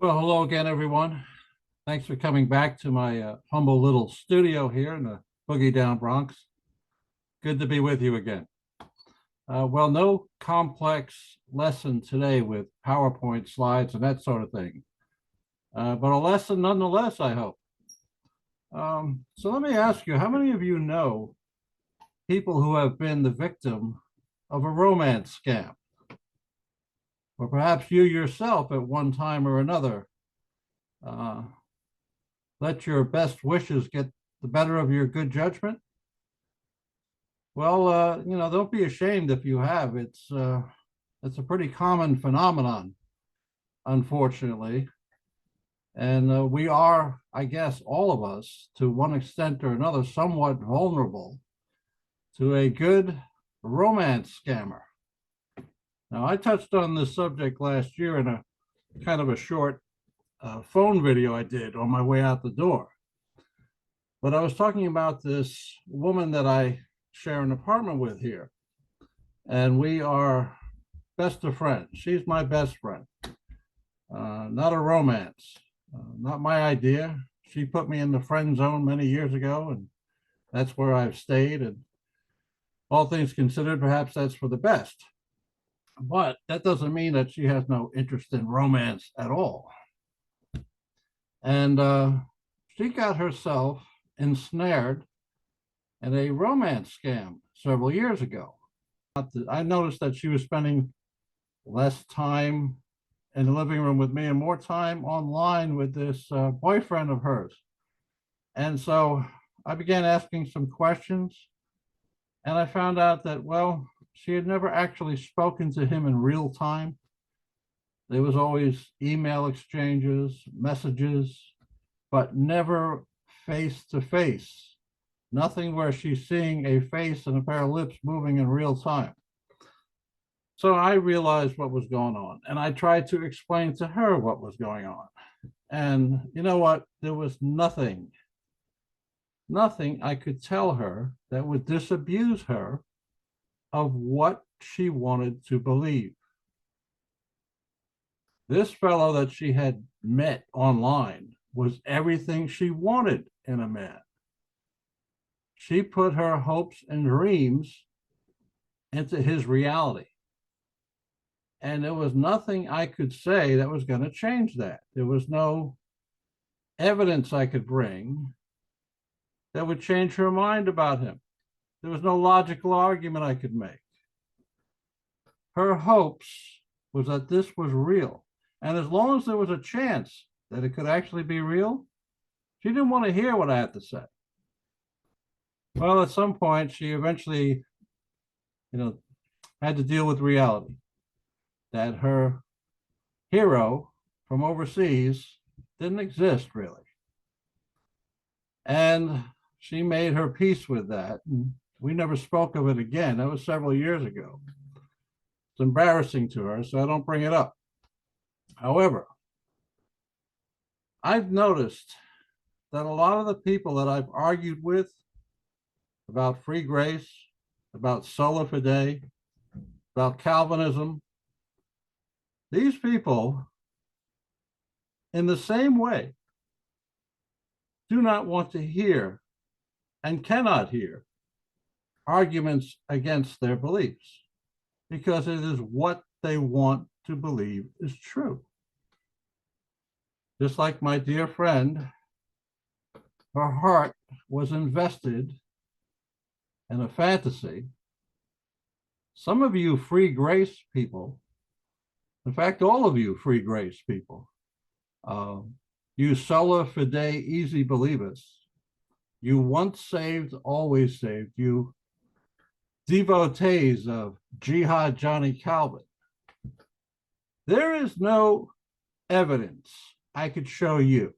Well, hello again, everyone. Thanks for coming back to my humble little studio here in the Boogie Down Bronx. Good to be with you again. Well, no complex lesson today with PowerPoint slides and that sort of thing, but a lesson nonetheless, I hope. So let me ask you, how many of you know people who have been the victim of a romance scam? Or perhaps you yourself at one time or another uh, let your best wishes get the better of your good judgment? Well, don't be ashamed if you have. It's a pretty common phenomenon, unfortunately, and we are, I guess, all of us, to one extent or another, somewhat vulnerable to a good romance scammer. Now, I touched on this subject last year in a kind of a short phone video I did on my way out the door. But I was talking about this woman that I share an apartment with here, and we are best of friends. She's my best friend. Not a romance, not my idea. She put me in the friend zone many years ago, and that's where I've stayed. And all things considered, perhaps that's for the best. But that doesn't mean that she has no interest in romance at all. And she got herself ensnared in a romance scam several years ago. I noticed that she was spending less time in the living room with me and more time online with this boyfriend of hers. And so I began asking some questions, and I found out that, well, she had never actually spoken to him in real time. There was always email exchanges, messages, but never face to face. Nothing where she's seeing a face and a pair of lips moving in real time. So I realized what was going on, and I tried to explain to her what was going on. And you know what? There was nothing I could tell her that would disabuse her of what she wanted to believe. This fellow that she had met online was everything she wanted in a man. She put her hopes and dreams into his reality. And there was nothing I could say that was going to change that. There was no evidence I could bring that would change her mind about him. There was no logical argument I could make. Her hopes was that this was real. And as long as there was a chance that it could actually be real, she didn't want to hear what I had to say. Well, at some point, she eventually, had to deal with reality that her hero from overseas didn't exist, really. And she made her peace with that. And we never spoke of it again. That was several years ago. It's embarrassing to her, so I don't bring it up. However, I've noticed that a lot of the people that I've argued with about free grace, about sola fide, about Calvinism, these people, in the same way, do not want to hear and cannot hear arguments against their beliefs because it is what they want to believe is true. Just like my dear friend, her heart was invested in a fantasy. Some of you free grace people, in fact, all of you free grace people, you sola fide easy believers, you once saved, always saved, you devotees of Jihad Johnny Calvin. There is no evidence I could show you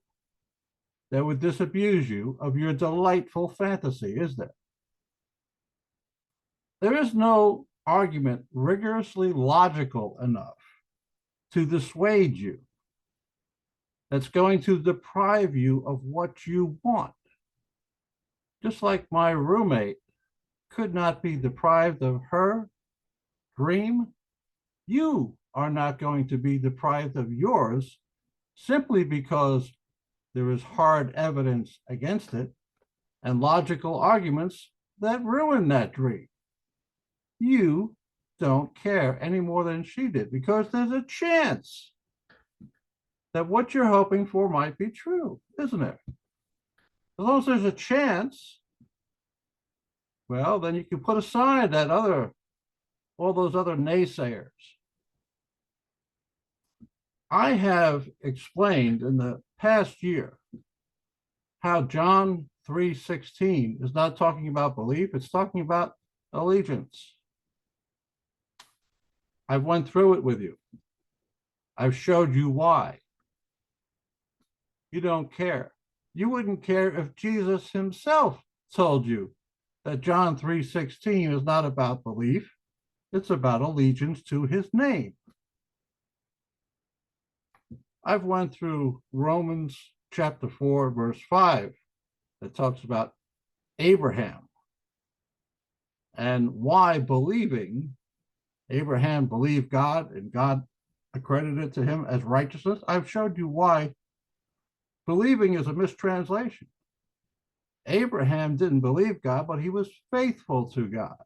that would disabuse you of your delightful fantasy, is there? There is no argument rigorously logical enough to dissuade you that's going to deprive you of what you want. Just like my roommate could not be deprived of her dream, you are not going to be deprived of yours simply because there is hard evidence against it and logical arguments that ruin that dream. You don't care any more than she did because there's a chance that what you're hoping for might be true, isn't it? As long as there's a chance, well, then you can put aside all those other naysayers. I have explained in the past year how John 3:16 is not talking about belief, it's talking about allegiance. I've went through it with you. I've showed you why. You don't care. You wouldn't care if Jesus himself told you that John 3:16 is not about belief, it's about allegiance to his name. I've went through Romans chapter 4, verse 5, that talks about Abraham and why believing, Abraham believed God and God accredited it to him as righteousness. I've showed you why believing is a mistranslation. Abraham didn't believe God, but he was faithful to God.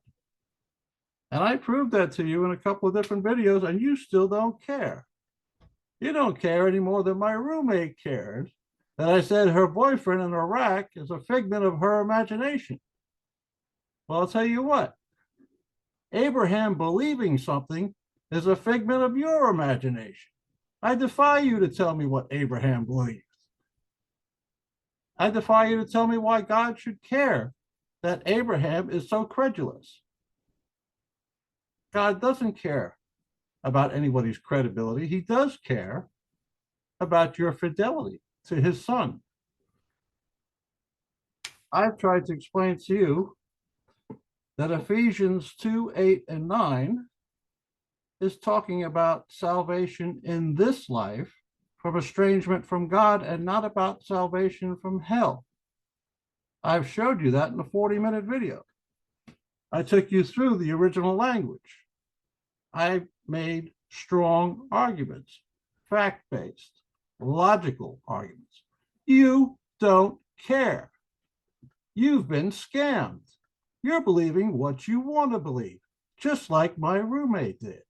And I proved that to you in a couple of different videos, and you still don't care. You don't care any more than my roommate cared that I said her boyfriend in Iraq is a figment of her imagination. Well, I'll tell you what, Abraham believing something is a figment of your imagination. I defy you to tell me what Abraham believed. I defy you to tell me why God should care that Abraham is so credulous. God doesn't care about anybody's credibility. He does care about your fidelity to his son. I've tried to explain to you that Ephesians 2:8 and 9 is talking about salvation in this life from estrangement from God and not about salvation from hell. I've showed you that in a 40-minute video. I took you through the original language. I made strong arguments, fact-based, logical arguments. You don't care. You've been scammed. You're believing what you want to believe, just like my roommate did.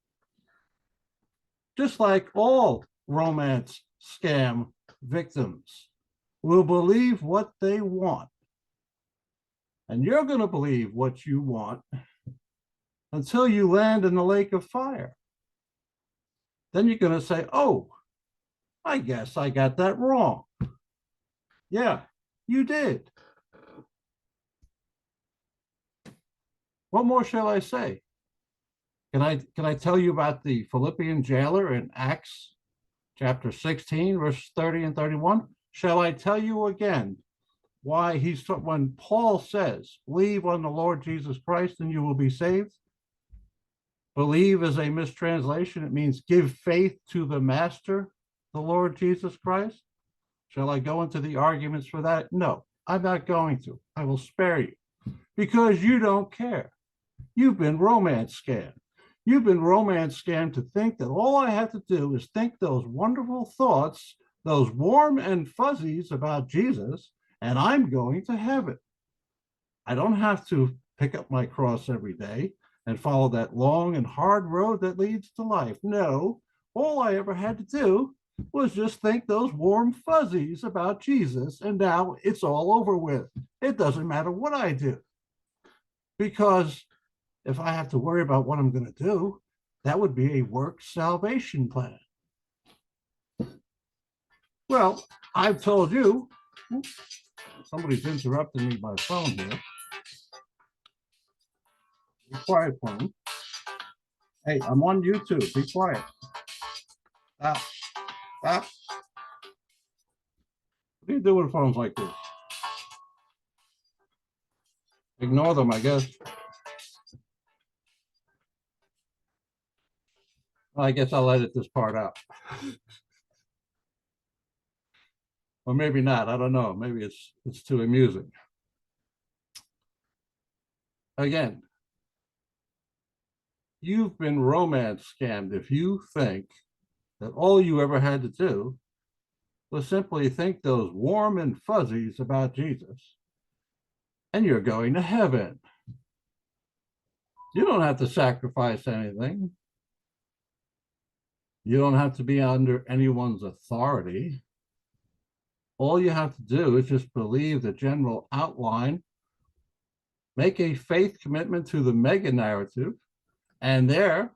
Just like all romance scam victims will believe what they want. And you're going to believe what you want until you land in the lake of fire. Then you're going to say, oh, I guess I got that wrong. Yeah, you did. What more shall I say? Can I tell you about the Philippian jailer in Acts chapter 16, verse 30 and 31? Shall I tell you again why when Paul says, believe on the Lord Jesus Christ and you will be saved? Believe is a mistranslation. It means give faith to the master, the Lord Jesus Christ. Shall I go into the arguments for that? No, I'm not going to. I will spare you because you don't care. You've been romance scammed. You've been romance scammed to think that all I have to do is think those wonderful thoughts, those warm and fuzzies about Jesus, and I'm going to heaven. I don't have to pick up my cross every day and follow that long and hard road that leads to life. No, all I ever had to do was just think those warm fuzzies about Jesus, and now it's all over with. It doesn't matter what I do. Because if I have to worry about what I'm going to do, that would be a work salvation plan. Well, I've told you, somebody's interrupting me by phone here. Be quiet, phone. Hey, I'm on YouTube. Be quiet. Stop. Stop. What do you do with phones like this? Ignore them, I guess. Well, I guess I'll edit this part out. Or maybe not. I don't know. Maybe it's too amusing. Again, you've been romance scammed if you think that all you ever had to do will simply think those warm and fuzzies about Jesus, and you're going to heaven. You don't have to sacrifice anything. You don't have to be under anyone's authority. All you have to do is just believe the general outline, make a faith commitment to the mega narrative, and there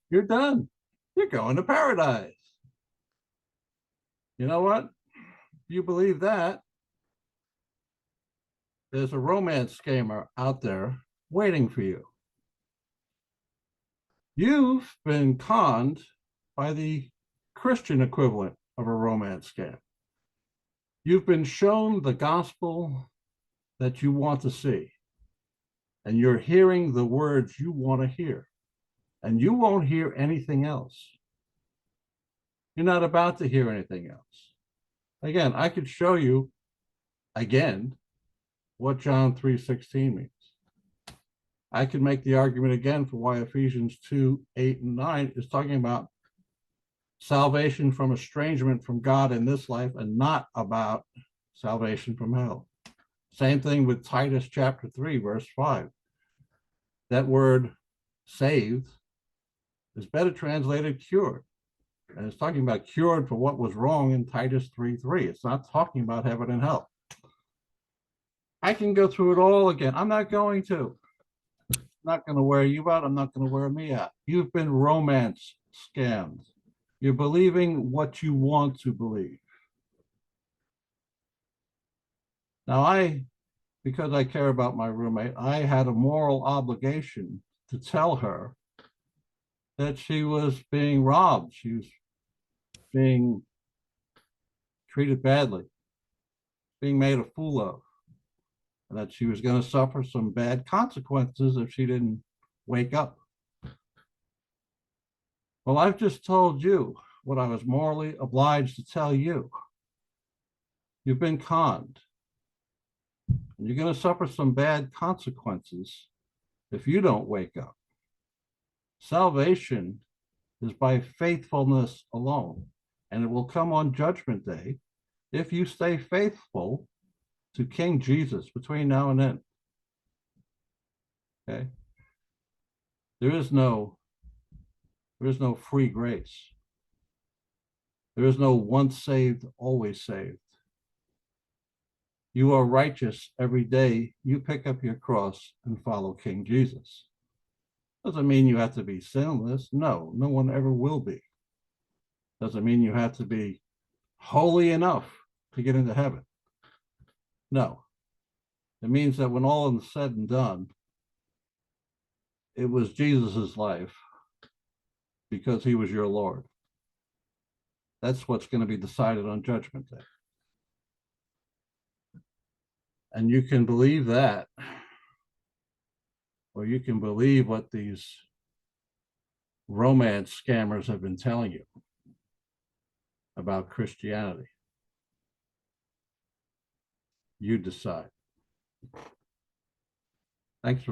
you're done. You're going to paradise. You know what? If you believe that, there's a romance scammer out there waiting for you. You've been conned by the Christian equivalent of a romance scam. You've been shown the gospel that you want to see, and you're hearing the words you want to hear, and you won't hear anything else. You're not about to hear anything else. Again, I could show you again what John 3:16 means. I could make the argument again for why Ephesians 2:8 and 9 is talking about salvation from estrangement from God in this life and not about salvation from hell. Same thing with Titus chapter 3, verse 5. That word saved is better translated cured. And it's talking about cured for what was wrong in Titus 3:3. It's not talking about heaven and hell. I can go through it all again. I'm not going to. I'm not going to wear you out. I'm not going to wear me out. You've been romance scammed. You're believing what you want to believe. Now, because I care about my roommate, I had a moral obligation to tell her that she was being robbed. She was being treated badly, being made a fool of, and that she was going to suffer some bad consequences if she didn't wake up. Well, I've just told you what I was morally obliged to tell you. You've been conned. And you're going to suffer some bad consequences if you don't wake up. Salvation is by faithfulness alone, and it will come on Judgment Day if you stay faithful to King Jesus between now and then. Okay? There is no free grace. There is no once saved, always saved. You are righteous every day you pick up your cross and follow King Jesus. Doesn't mean you have to be sinless. No, no one ever will be. Doesn't mean you have to be holy enough to get into heaven. No. It means that when all is said and done, it was Jesus's life because he was your Lord. That's what's going to be decided on Judgment Day. And you can believe that, or you can believe what these romance scammers have been telling you about Christianity. You decide. Thanks for